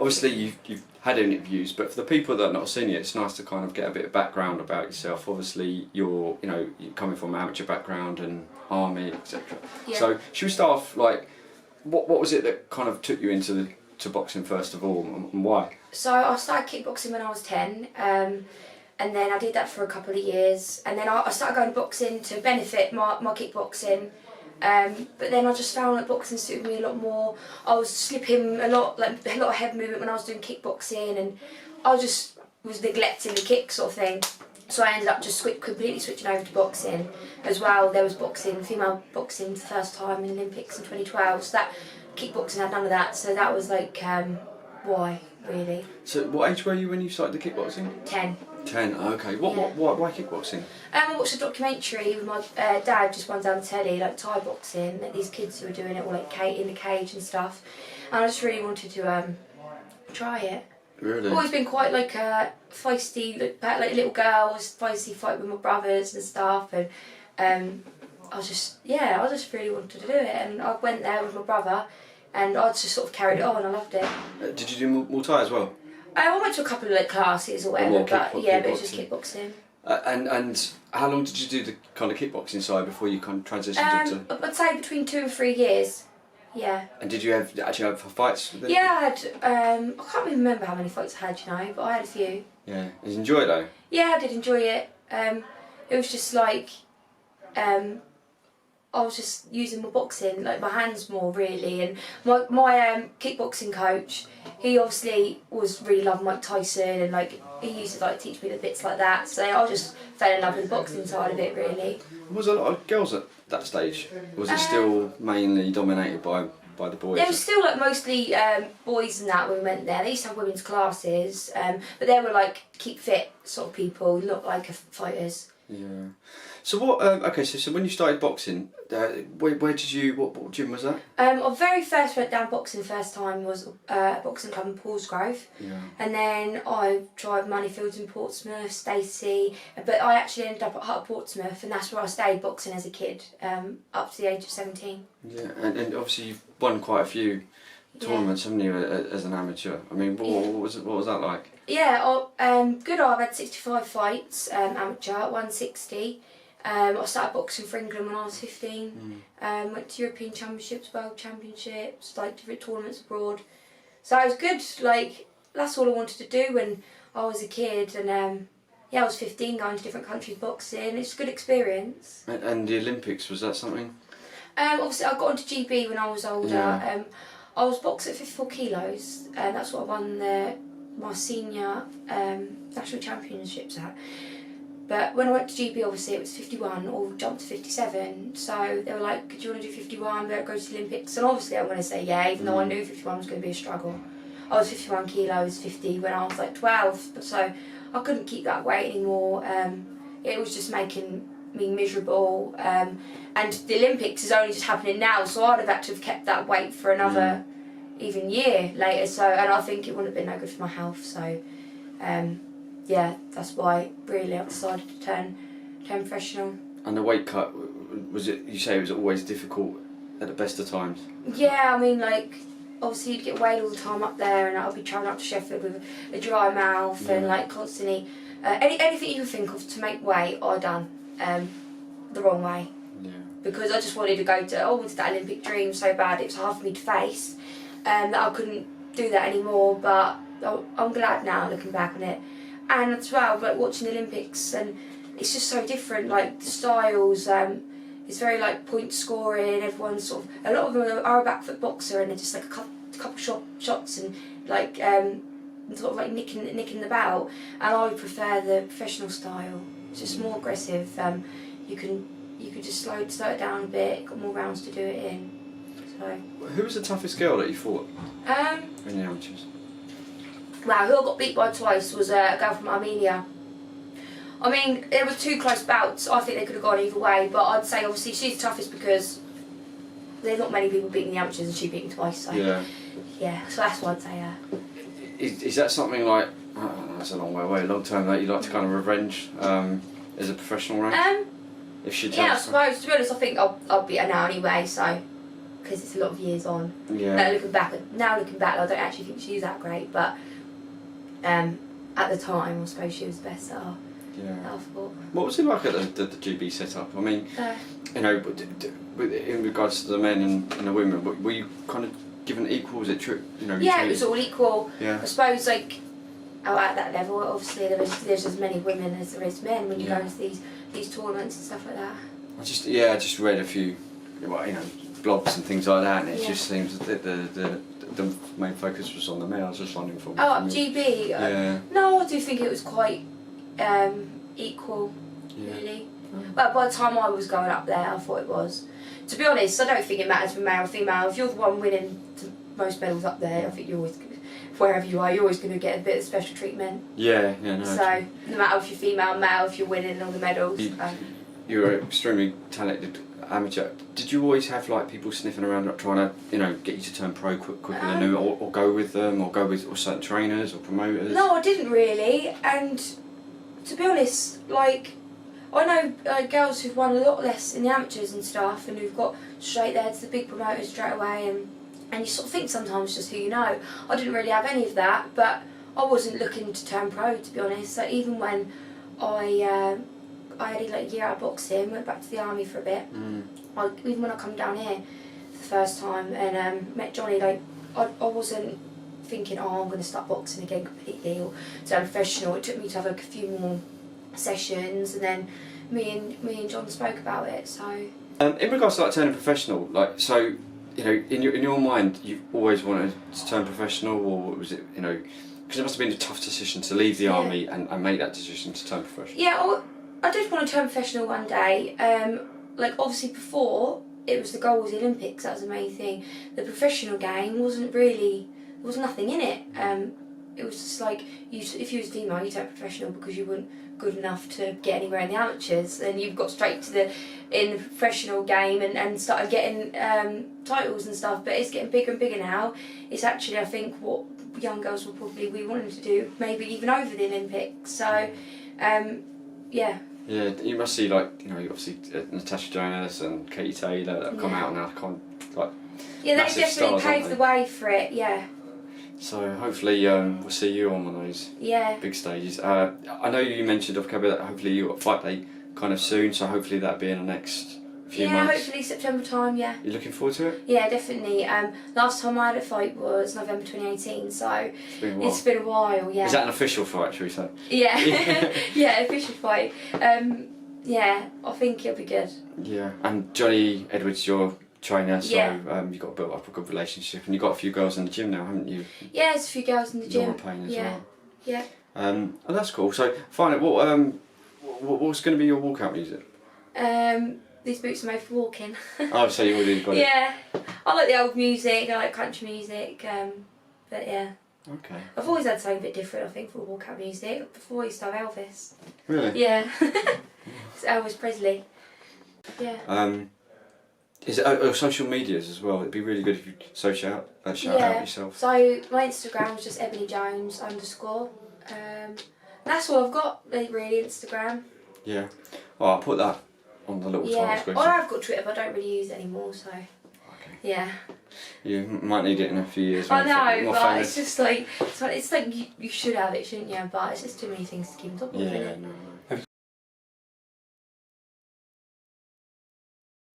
obviously you've had interviews, but for the people that are not seen it, it's nice to kind of get a bit of background about yourself. Obviously, you're coming from an amateur background and army, etc. Yeah. So should we start off like, what was it that kind of took you into boxing first of all, and why? So I started kickboxing when I was 10, and then I did that for a couple of years, and then I started going to boxing to benefit my kickboxing. But then I just found that boxing suited me a lot more. I was slipping a lot of head movement when I was doing kickboxing, and I just was neglecting the kick sort of thing. So I ended up just completely switching over to boxing as well. There was female boxing for the first time in the Olympics in 2012. So that kickboxing had none of that. So that was like why really. So what age were you when you started the kickboxing? 10. 10. Okay. Why kickboxing? I watched a documentary with my dad, just one down the telly, like Thai boxing, like these kids who were doing it all like in the cage and stuff, and I just really wanted to try it. Really? I've always been quite like a feisty, like a little girl. I was feisty, fight with my brothers and stuff, and I just really wanted to do it, and I went there with my brother, and I just sort of carried it on. I loved it. Did you do Muay Thai as well? I went to a couple of like classes or whatever, but it was just kickboxing. And how long did you do the kind of kickboxing side before you kind of transitioned into? I'd say between 2 and 3 years. Yeah. And did you actually have fights with it? Yeah, I had. I can't even remember how many fights I had, but I had a few. Yeah. Did you enjoy it though? Yeah, I did enjoy it. It was just like, I was just using my boxing, like my hands more really, and my kickboxing coach, he obviously was really loving Mike Tyson, and like he used to like teach me the bits like that. So I just fell in love with the boxing side of it really. Was there a lot of girls at that stage? Was it still mainly dominated by the boys? There was still like mostly boys and that when we went there. They used to have women's classes, but they were like keep fit sort of people, not like fighters. Yeah. So what? Okay. So when you started boxing, where did you? What gym was that? I very first went down boxing first time was boxing club in Paulsgrove. Yeah. And then I tried Moneyfields in Portsmouth, Stacey, but I actually ended up at Hutt Portsmouth, and that's where I stayed boxing as a kid, up to the age of 17. Yeah, and obviously you've won quite a few tournaments, haven't you, as an amateur? I mean, what was that like? Yeah, good. I've had 65 fights, amateur, 160. I started boxing for England when I was 15. Went to European Championships, World Championships, like different tournaments abroad. So it was good. Like that's all I wanted to do when I was a kid, and I was 15, going to different countries boxing. It's a good experience. And the Olympics, was that something? Obviously, I got into GB when I was older. Yeah. I was boxing at 54 kilos, and that's what I won my senior national championships at. But when I went to GB, obviously it was 51 or jumped to 57. So they were like, "Do you want to do 51? Better go to the Olympics." And obviously I'm going to say yeah, even though I knew 51 was going to be a struggle. I was 51 kilos, 50 when I was like 12, so I couldn't keep that weight anymore. It was just making me miserable. And the Olympics is only just happening now, so I'd have had to have kept that weight for another even year later. So, and I think it wouldn't have been no good for my health. So, that's why really I decided to turn professional. And the weight cut, was it? You say it was always difficult at the best of times. Yeah, I mean like. Obviously you'd get weighed all the time up there, and I'd be travelling up to Sheffield with a dry mouth and like constantly anything you can think of to make weight I done the wrong way. Yeah. Because I just wanted to go to that Olympic dream so bad. It was hard for me to face that I couldn't do that anymore, but I'm glad now looking back on it. And as well, like watching the Olympics, and it's just so different, like the styles. It's very like point scoring. Everyone's sort of, a lot of them are a back foot boxer, and they're just like a couple shots and like sort of like nicking the bout. And I would prefer the professional style. It's just more aggressive. You could just slow it down a bit. Got more rounds to do it in. So. Who was the toughest girl that you fought? In the amateurs. Wow, who I got beat by twice was a girl from Armenia. I mean, it was 2 close bouts. I think they could have gone either way, but I'd say obviously she's the toughest because there's not many people beating the amateurs, and she beat me twice. So yeah, so that's why I'd say her. Is that something like, that's a long way away, long term, that you'd like to kind of revenge as a professional rank? I suppose, to be honest, I think I'll beat her now anyway, so because it's a lot of years on. Yeah. Looking back, I don't actually think she was that great, but at the time, I suppose she was the best that I thought. What was it like at the GB setup? I mean, you know, in regards to the men and the women, were you kind of given equal? Was it true? You know, yeah, it was all equal. Yeah. I suppose like at that level, obviously there's as many women as there is men when you go into these tournaments and stuff like that. I just read a few, well, you know, blogs and things like that, and it just seems that the main focus was on the men. I was just wondering from GB. Yeah. No, I do think it was quite equal, really. But by the time I was going up there, I thought it was. To be honest, I don't think it matters for male or female. If you're the one winning most medals up there, I think you're always, wherever you are, you're always going to get a bit of special treatment. Yeah, no. So no matter if you're female, male, if you're winning all the medals. You're an extremely talented amateur. Did you always have like people sniffing around, like, trying to, you know, get you to turn pro quicker than you, or go with them, or go with certain trainers or promoters? No, I didn't really. And to be honest, like, I know girls who've won a lot less in the amateurs and stuff, and who've got straight there to the big promoters straight away, and you sort of think sometimes just who you know. I didn't really have any of that, but I wasn't looking to turn pro, to be honest. So even when I had like a year out of boxing, went back to the army for a bit. Even when I come down here for the first time and met Johnny, like I wasn't thinking, oh, I'm going to start boxing again completely or turn professional. It took me to have like a few more sessions, and then me and John spoke about it. So in regards to like turning professional, like, so, you know, in your mind, you've always wanted to turn professional, or was it, you know, because it must have been a tough decision to leave the army and make that decision to turn professional? Yeah, I did want to turn professional one day. Like obviously before, it was the goal was the Olympics. That was the main thing. The professional game wasn't really, there was nothing in it. It was just like if you was female, you turned professional because you weren't good enough to get anywhere in the amateurs, and you've got straight to the professional game and started getting titles and stuff. But it's getting bigger and bigger now. It's actually, I think, what young girls will probably be wanting to do, maybe even over the Olympics. So yeah. Yeah, you must see, like, you know, obviously Natasha Jonas and Katie Taylor that have come out now, like, yeah, they definitely paved the way for it. Yeah. So hopefully we'll see you on one of those big stages. I know you mentioned off camera that hopefully you got a fight day kind of soon, so hopefully that'll be in the next few months. Yeah, hopefully September time. Yeah. You looking forward to it? Yeah, definitely. Last time I had a fight was November 2018, so it's been a while. Yeah. Is that an official fight, should we say? Yeah. Yeah, official fight. Yeah, I think it'll be good. Yeah, and Johnny Edwards, your trainer, so you've got to build up a good relationship, and you've got a few girls in the gym now, haven't you? Yeah, there's a few girls in the gym. Laura Payne as well. Yeah. Oh, that's cool. So, finally, what's going to be your walkout music? These boots are made for walking. Oh, so you already got it? Yeah, I like the old music. I like country music. But yeah. Okay. I've always had something a bit different, I think, for walkout music. Before I used to have Elvis. Really? Yeah. It's Elvis Presley. Yeah. Is it social medias as well? It'd be really good if you shout out yourself. So my Instagram is just Ebony Jones _ that's all I've got, really, Instagram. Yeah. Oh, I'll put that on the little title screen. Or I've got Twitter, but I don't really use it anymore, so. Okay. Yeah. You might need it in a few years. I know, but famous. it's just like, it's like you should have it, shouldn't you? But it's just too many things to keep on top of, isn't it? No.